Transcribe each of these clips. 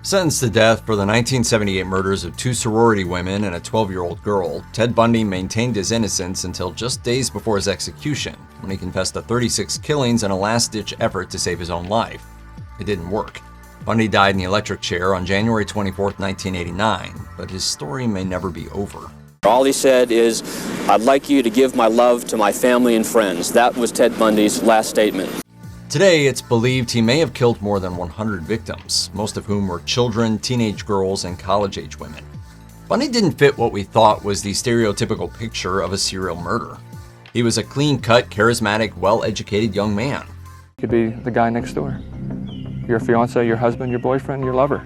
Sentenced to death for the 1978 murders of 2 sorority women and a 12-year-old girl, Ted Bundy maintained his innocence until just days before his execution, when he confessed to 36 killings in a last-ditch effort to save his own life. It didn't work. Bundy died in the electric chair on January 24, 1989, but his story may never be over. All he said is, "I'd like you to give my love to my family and friends." That was Ted Bundy's last statement. Today, it's believed he may have killed more than 100 victims, most of whom were children, teenage girls, and college-age women. Bundy didn't fit what we thought was the stereotypical picture of a serial murderer. He was a clean-cut, charismatic, well-educated young man. Could be the guy next door. Your fiancé, your husband, your boyfriend, your lover.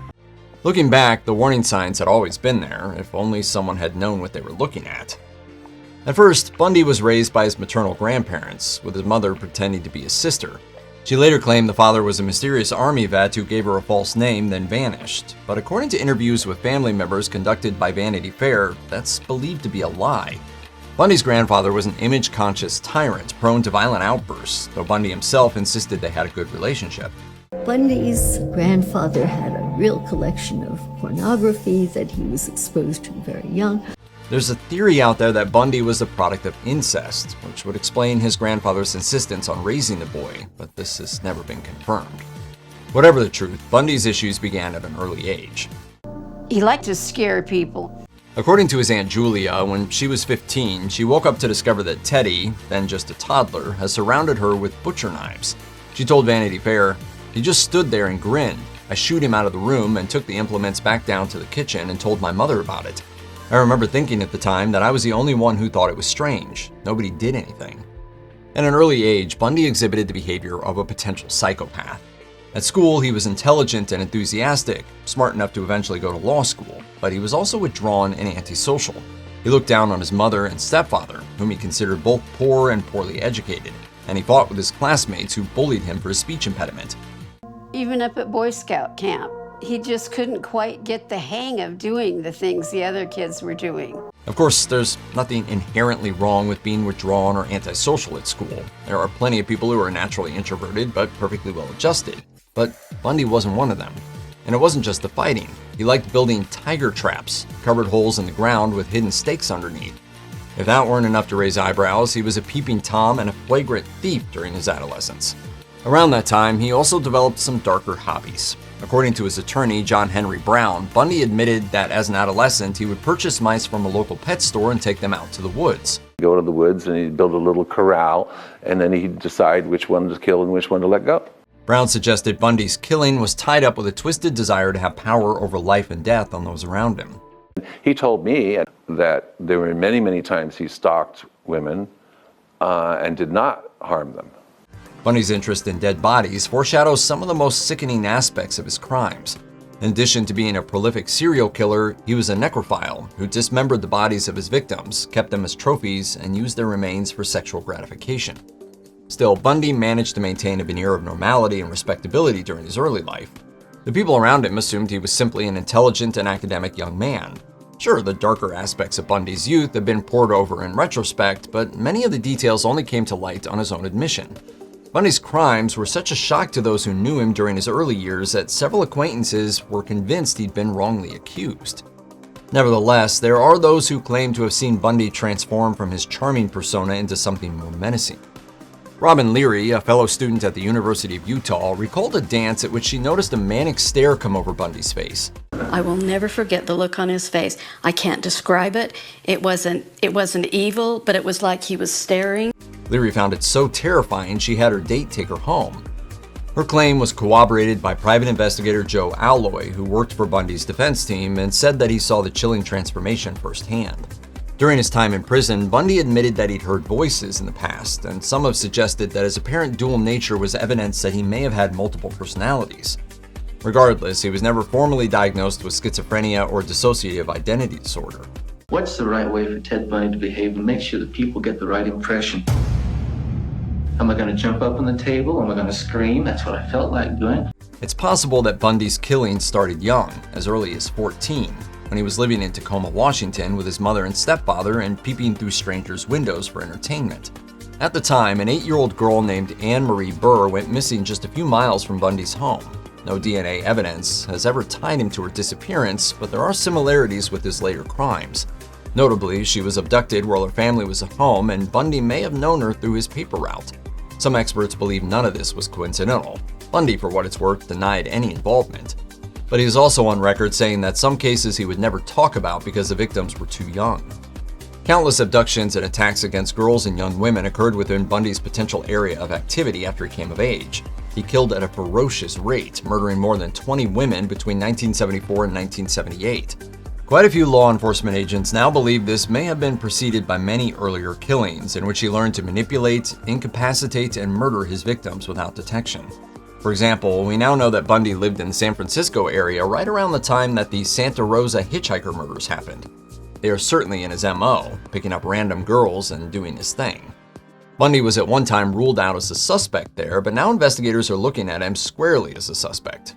Looking back, the warning signs had always been there, if only someone had known what they were looking at. At first, Bundy was raised by his maternal grandparents, with his mother pretending to be his sister. She later claimed the father was a mysterious army vet who gave her a false name, then vanished. But according to interviews with family members conducted by Vanity Fair, that's believed to be a lie. Bundy's grandfather was an image-conscious tyrant, prone to violent outbursts, though Bundy himself insisted they had a good relationship. Bundy's grandfather had a real collection of pornography that he was exposed to very young. There's a theory out there that Bundy was the product of incest, which would explain his grandfather's insistence on raising the boy, but this has never been confirmed. Whatever the truth, Bundy's issues began at an early age. He liked to scare people. According to his Aunt Julia, when she was 15, she woke up to discover that Teddy, then just a toddler, has surrounded her with butcher knives. She told Vanity Fair, "He just stood there and grinned. I shooed him out of the room and took the implements back down to the kitchen and told my mother about it. I remember thinking at the time that I was the only one who thought it was strange. Nobody did anything." At an early age, Bundy exhibited the behavior of a potential psychopath. At school, he was intelligent and enthusiastic, smart enough to eventually go to law school, but he was also withdrawn and antisocial. He looked down on his mother and stepfather, whom he considered both poor and poorly educated, and he fought with his classmates who bullied him for his speech impediment. Even up at Boy Scout camp, he just couldn't quite get the hang of doing the things the other kids were doing. Of course, there's nothing inherently wrong with being withdrawn or antisocial at school. There are plenty of people who are naturally introverted but perfectly well adjusted. But Bundy wasn't one of them. And it wasn't just the fighting. He liked building tiger traps, covered holes in the ground with hidden stakes underneath. If that weren't enough to raise eyebrows, he was a peeping Tom and a flagrant thief during his adolescence. Around that time, he also developed some darker hobbies. According to his attorney, John Henry Brown, Bundy admitted that as an adolescent, he would purchase mice from a local pet store and take them out to the woods. Go to the woods and he'd build a little corral, and then he'd decide which one to kill and which one to let go. Brown suggested Bundy's killing was tied up with a twisted desire to have power over life and death on those around him. He told me that there were many, many times he stalked women and did not harm them. Bundy's interest in dead bodies foreshadows some of the most sickening aspects of his crimes. In addition to being a prolific serial killer, he was a necrophile who dismembered the bodies of his victims, kept them as trophies, and used their remains for sexual gratification. Still, Bundy managed to maintain a veneer of normality and respectability during his early life. The people around him assumed he was simply an intelligent and academic young man. Sure, the darker aspects of Bundy's youth have been pored over in retrospect, but many of the details only came to light on his own admission. Bundy's crimes were such a shock to those who knew him during his early years that several acquaintances were convinced he'd been wrongly accused. Nevertheless, there are those who claim to have seen Bundy transform from his charming persona into something more menacing. Robin Leary, a fellow student at the University of Utah, recalled a dance at which she noticed a manic stare come over Bundy's face. I will never forget the look on his face. I can't describe it. It wasn't evil, but it was like he was staring. Leary found it so terrifying she had her date take her home. Her claim was corroborated by private investigator Joe Alloy, who worked for Bundy's defense team and said that he saw the chilling transformation firsthand. During his time in prison, Bundy admitted that he'd heard voices in the past, and some have suggested that his apparent dual nature was evidence that he may have had multiple personalities. Regardless, he was never formally diagnosed with schizophrenia or dissociative identity disorder. What's the right way for Ted Bundy to behave and make sure that people get the right impression? Am I going to jump up on the table? Am I going to scream? That's what I felt like doing. It's possible that Bundy's killings started young, as early as 14, when he was living in Tacoma, Washington with his mother and stepfather and peeping through strangers' windows for entertainment. At the time, an 8-year-old girl named Anne Marie Burr went missing just a few miles from Bundy's home. No DNA evidence has ever tied him to her disappearance, but there are similarities with his later crimes. Notably, she was abducted while her family was at home, and Bundy may have known her through his paper route. Some experts believe none of this was coincidental. Bundy, for what it's worth, denied any involvement. But he is also on record saying that some cases he would never talk about because the victims were too young. Countless abductions and attacks against girls and young women occurred within Bundy's potential area of activity after he came of age. He killed at a ferocious rate, murdering more than 20 women between 1974 and 1978. Quite a few law enforcement agents now believe this may have been preceded by many earlier killings, in which he learned to manipulate, incapacitate, and murder his victims without detection. For example, we now know that Bundy lived in the San Francisco area right around the time that the Santa Rosa hitchhiker murders happened. They are certainly in his MO, picking up random girls and doing his thing. Bundy was at one time ruled out as a suspect there, but now investigators are looking at him squarely as a suspect.